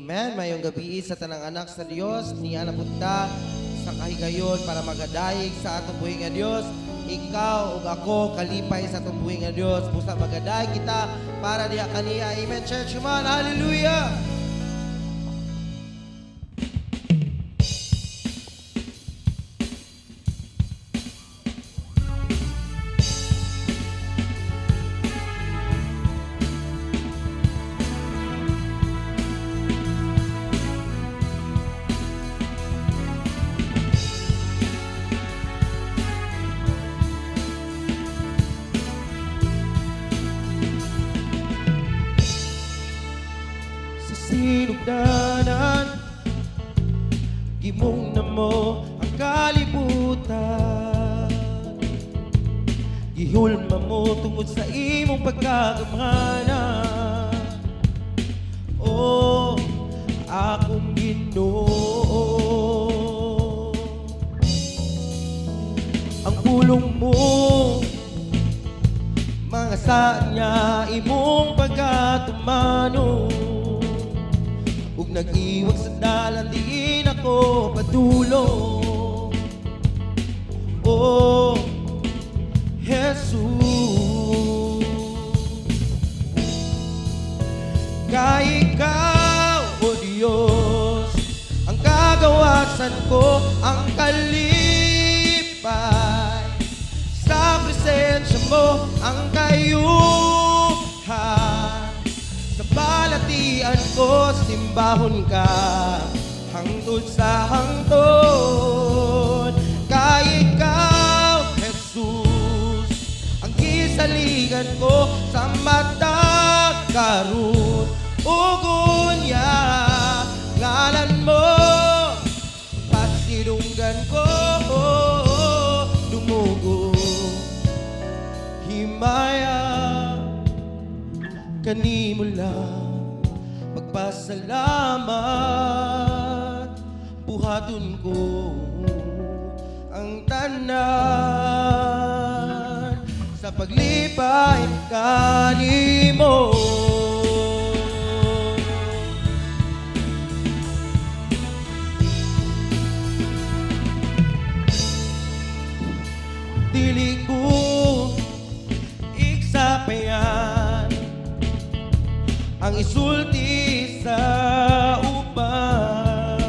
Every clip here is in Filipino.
Amen. Mayong gabi sa tanang anak sa Dios niya napunta sa kahigayon para magadayeg sa atong buhing nga Dios. Ikaw ug ako kalipay sa atong buhing nga Dios. Busa magadayeg kita para diha kaniya. Amen. Church, come on. Hallelujah. Sinugdanan, gimong na mo ang kalibutan. Gihulma mo tungod sa imong pagkagamhana. Oh, akong Ginoo, ang pulong mo mga saan niya imong pagkatumano. Ug nag-iwag sa dalan, diin ako padulong. Oh, Jesus, kay ikaw, o Diyos, ang kagawasan ko, ang kalipay. Sa presensya mo, ang kayuhan. Sa balatian ko, simbahon ka hangtod sa hangtod. Kay ikaw, Jesus, ang gisaligan ko sa matag karon. Ugunya, ngalan mo, pasidunggan ko, dumugo, himaya. Kanimo lang magpasalamat, buhaton ko ang tanan sa paglipay kanimo. Dili ko iksapayan ang isulti sa uban.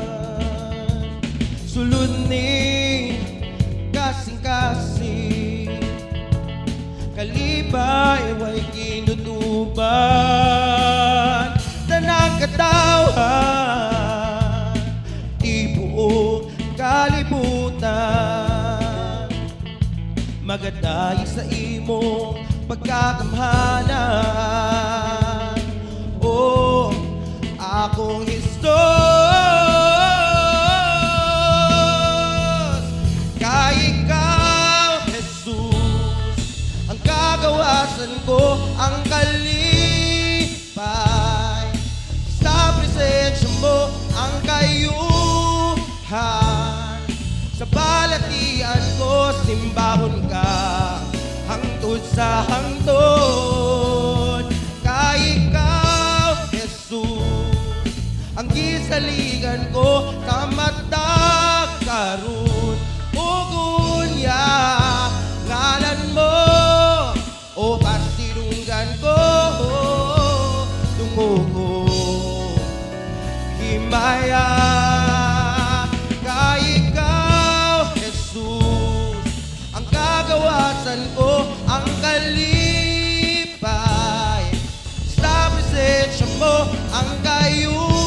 Sulod ni kasing-kasing, kalipay way kinutuban. Tanang katawhan, di buong kalibutan, magadayeg sa imong pagkakamhanan. Oh, akong Hesus, kay ikaw, Jesus, ang kagawasan ko, ang kalipay. Sa presensya mo, ang kayuhan. Sa balatian ko, simbahon ka hangtod sa hangtod. Kay ikaw, ang gisaligan ko sa matag karon. Ugunya, ngalan mo, o pasidunggan ko, dumugo, himaya. Kay ikaw, Jesus, ang kagawasan ko, ang kalipay. Sa presensya mo, ang kayuhan.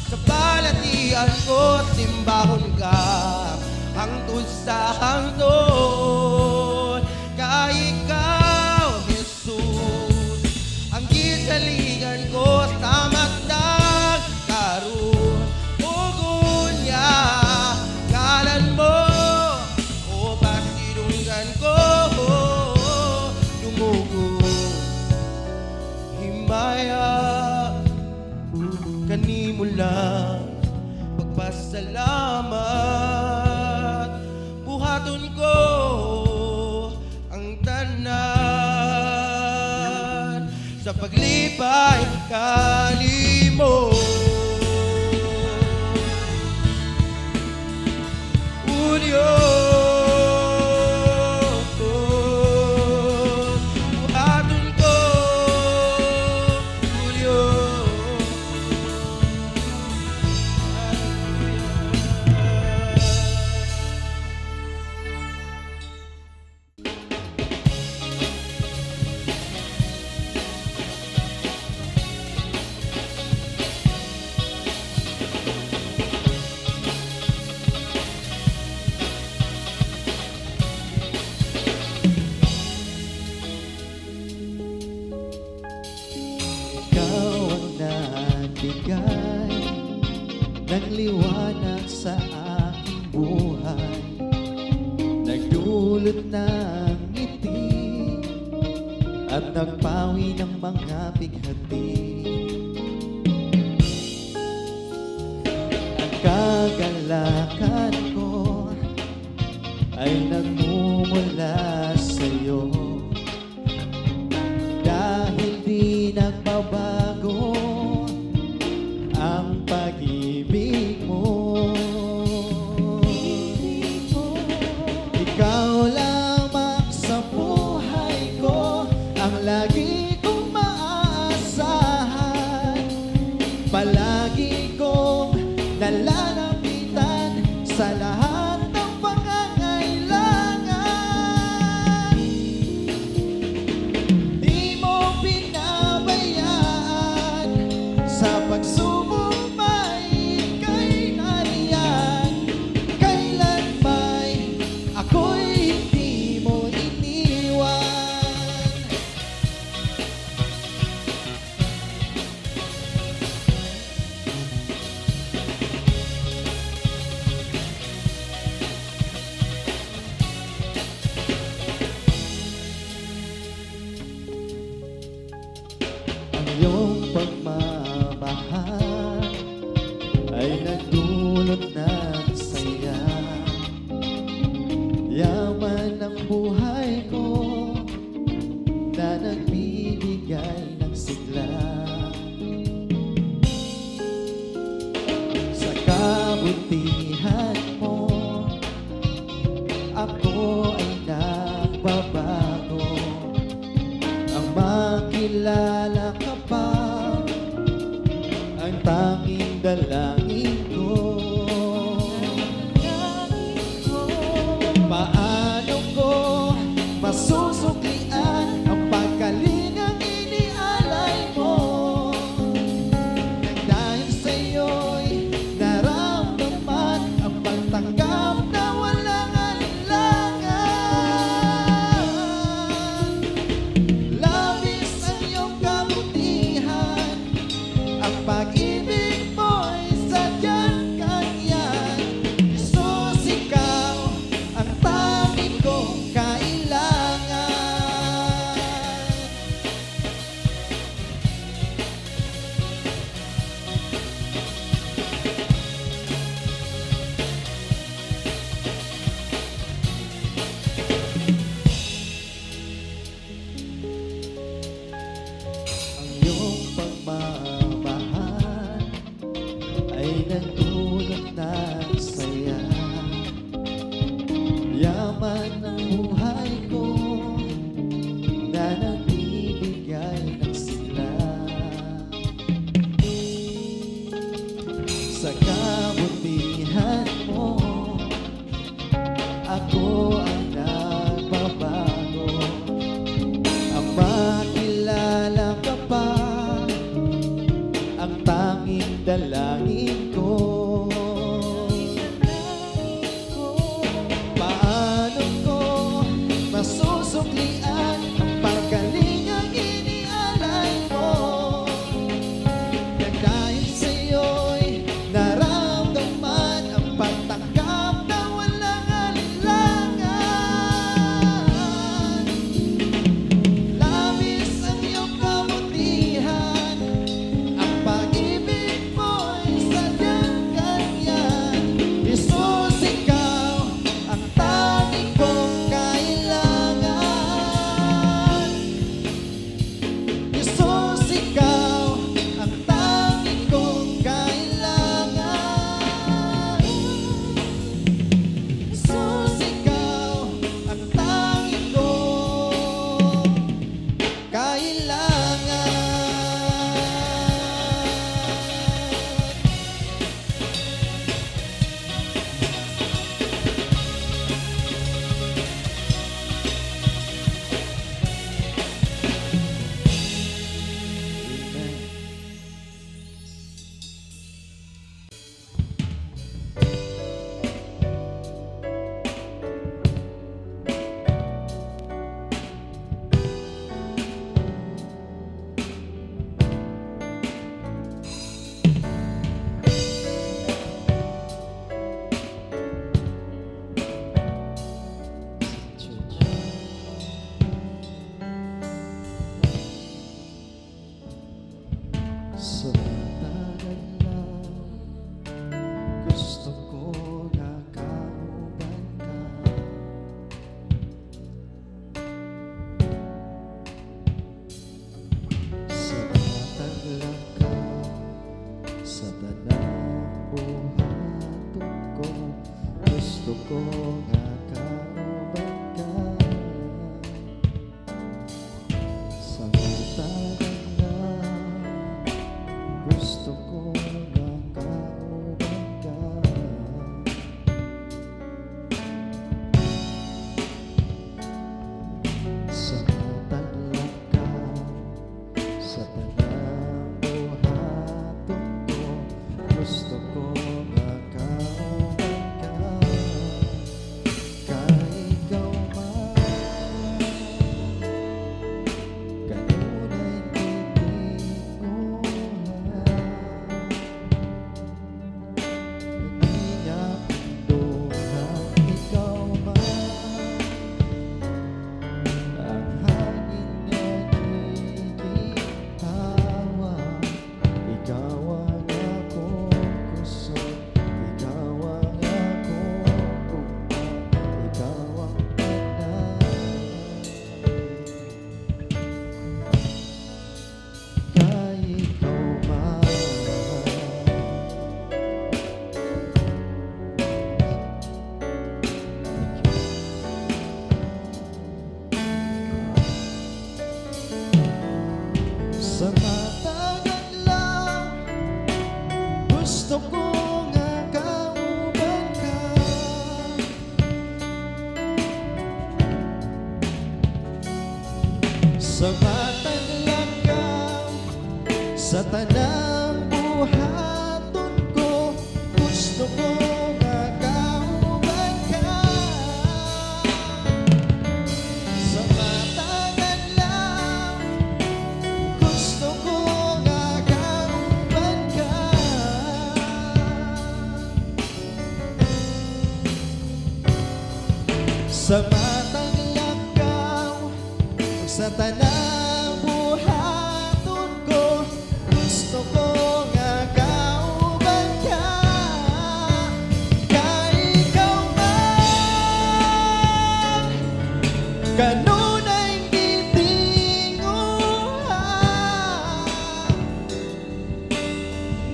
Sa balatian ko, simbahon ka hangtod sa hangtod. Kay ikaw, Jesus, ang gisaligan ko sa matag karon. Ugunya, ngalan mo, o pasidunggan ko, dumugo, himaya. Kanimo lang pagpasalamat, buhaton ko ang tanan sa paglipay kanimo. mo. Buhaton ko, Julio. Ikaw ang nagbigay ng liwanag sa aking buhay, nagdulot ng ngiti at nagpawi ng mga bighati. Ang kagalakan ko ay nagmumula sa'yo, dahil di nagbabago ang pag-ibig mo. Ikaw lamang sa buhay ko, ang lagi kong maaasahan, palagi kong nalalapitan sa lahat ng pangangailangan. Di mo pinabayaan sa pagsubok may kainariyan. Kailan ba'y ako'y hindi mo iniwan? Ang iyong pagmamahal ay nagdulot ng saya, yaman ng buhay ko na nagbibigay ng sigla. Sa kabutihan mo, ako ay nagbabago. Ang makilala ka pa, ang tanging dalangin ko. Paano ko masusuklian ang pagkalingang inialay mo? Nang dahil sa'yo'y naramdaman ang pagtanggap na walang alinlangan. Labis ang iyong kabutihan, ang pag-ibig mo'y sadyang ganyan. Jesus, ikaw ang tanging kong kailangan. Ang iyong pagmamahal ay nagdulot ng saya, yaman ng buhay ko na nagbibigay ng sigla. Sa kabutihan mo, ako ang nagbabago. Ang makilala ka pa, ang tanging dalangin ko. Paano ko masusuklian ang pagkalingang inialay mo? Nang dahil sa'yo'y naramdaman Gusto ko nga kauban ka sa matagal na. Gusto ko nga kauban ka sa matagal ka sa tanang buhaton ko. Gusto ko nga kauban ka kahit ikaw man kanunay titinguhan. Hindi nga doon ikaw man ang hangin nga giginhawa. Ikaw ang akong kusog, ikaw ang akong gugma, ikaw ang kahit ikaw man. Sa matagal lang, gusto ko nga kauban ka sa matagal lang sa tanang buhaton ko. Gusto ko nga kauban ka sa matagal lang. Gusto ko nga kauban ka sa matang lakaw sa tanang buhaton ko. Gusto ko nga kauban ka kahit ikaw man kanunay gitinguhan.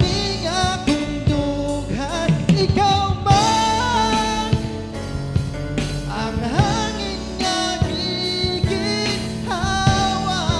Ni nga kundughan ikaw man ang hangin nga giginhawa.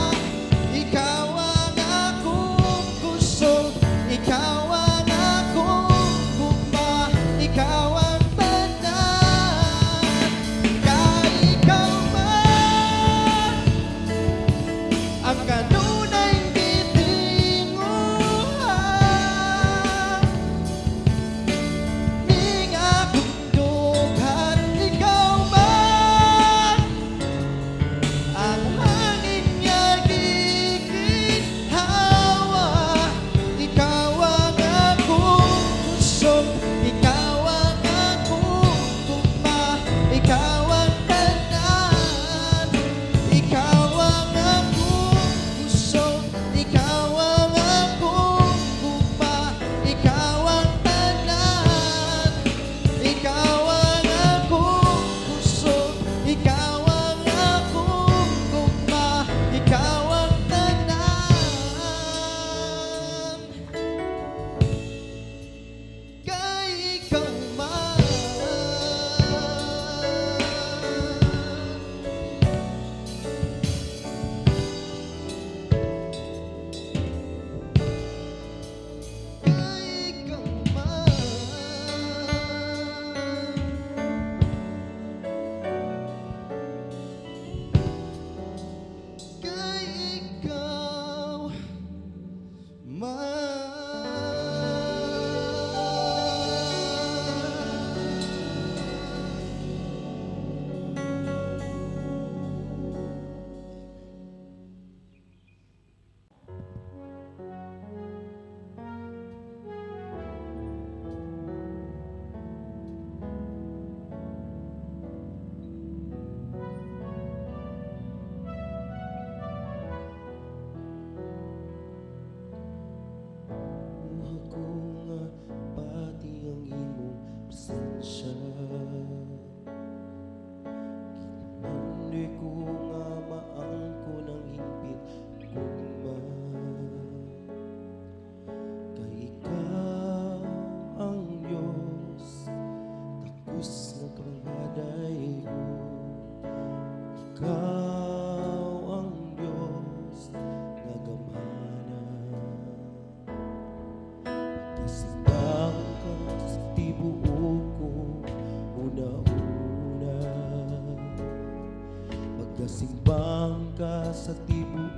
ka sa tibuok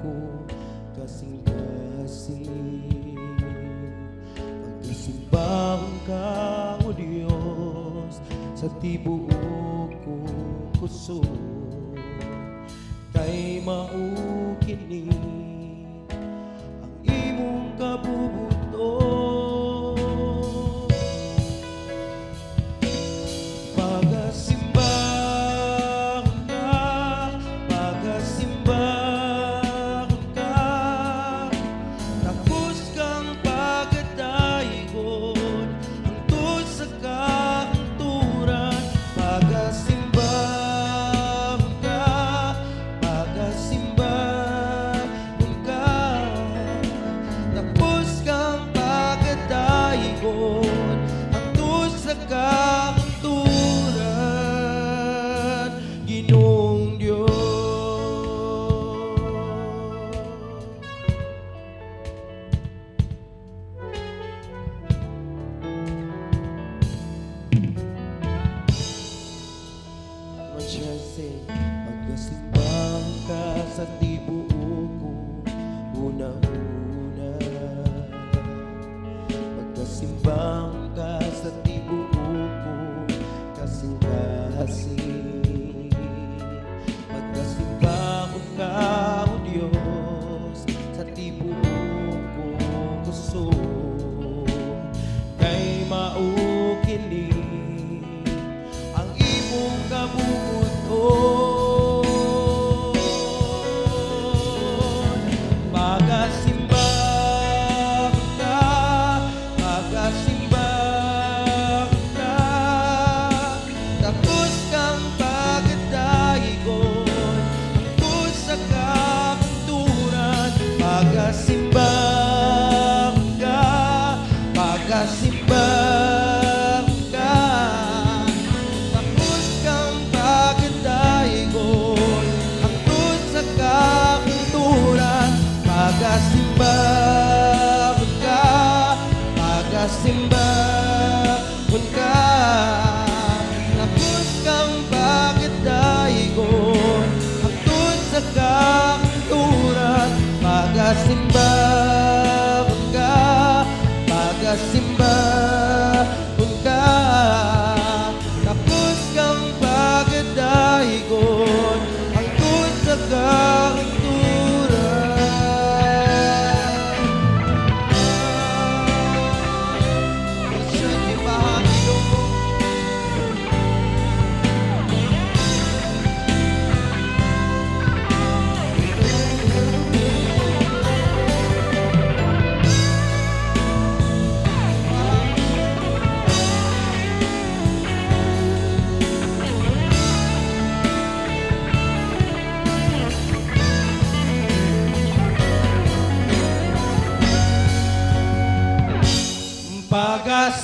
ko, kasing-kasing. Pagkasimbahon ka, O Diyos, sa tibuok ko kusog, kay maukini ang imong kabubuton. Pagkasimbang ka sa tibuok ko, una-una. Pagkasimbang ka sa tibuok ko, kasing-kasing. Pagkasimbang ka, O Diyos, sa tibuok ko kusog, kay maukini ang imong kabubuton. Pagkasimbang ka, tapos kang pagdaigon, hangtod sa kakunturan. Pagkasimbang ka, pagkasimbang ka, tapos kang pagdaigon, hangtod sa kakunturan. Pagkasimbang ka, pagkasimbahon ka, tapos kang pagdaigon, hangtod sa kaunturan. Siya'y ibahagi mo.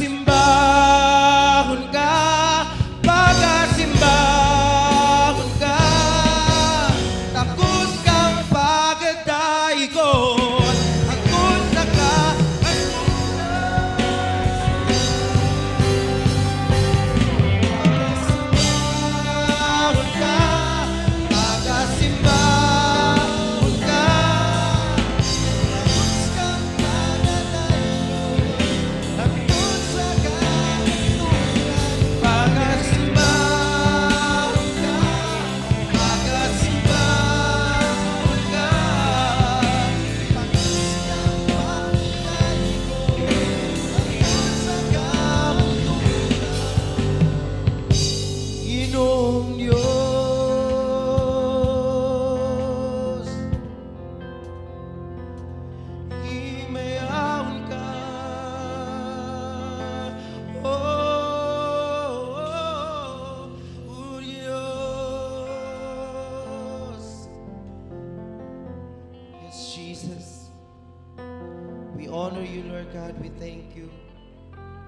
Pagkasimbahon ka, pagkasimbahon ka, tapos kang pagdaigon, hangtod sa kaunturan. Pagkasimbahon ka, pagkasimbahon ka, tapos kang pagdaigon, hangtod sa kaunturan. Pagkasimbahon ka, pagkasimbahon ka, tapos kang pagdaigon, hangtod sa kaunturan. Ginoong Diyos, himayaon ka. O Diyos. Yes, Jesus. We honor you, Lord God. We thank you.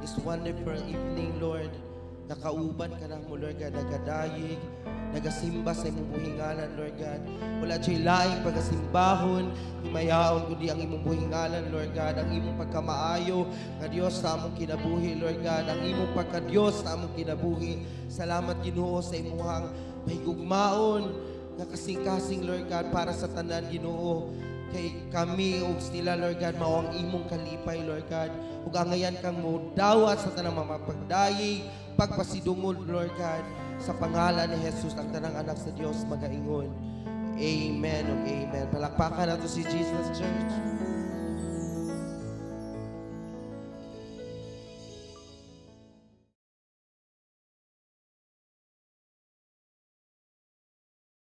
This wonderful evening, Lord. Nakauban ka na mo, Lord God. Nagadayig, nagasimba sa imong buhingalan, Lord God. Wala siya'y laing pagkasimbahon, himayaon kundi ang imong buhingalan, Lord God. Ang imong pagkamaayo, nga Diyos sa among kinabuhi, Lord God. Ang imong pagka-Diyos sa among kinabuhi. Salamat, Ginoo, sa imuhang mahigugmaon, nga kasing-kasing, Lord God, para sa tanan, Ginoo. Kay kami ug sila, Lord God, mao ang imong kalipay, Lord God. Ug angayan kang modawat sa tanang mamapagdayig, pagpasidungol, Lord God, sa pangalan ni Jesus, ang tanang anak sa Dios magaingon. Amen ug amen. Palakpakan nato si Jesus Church.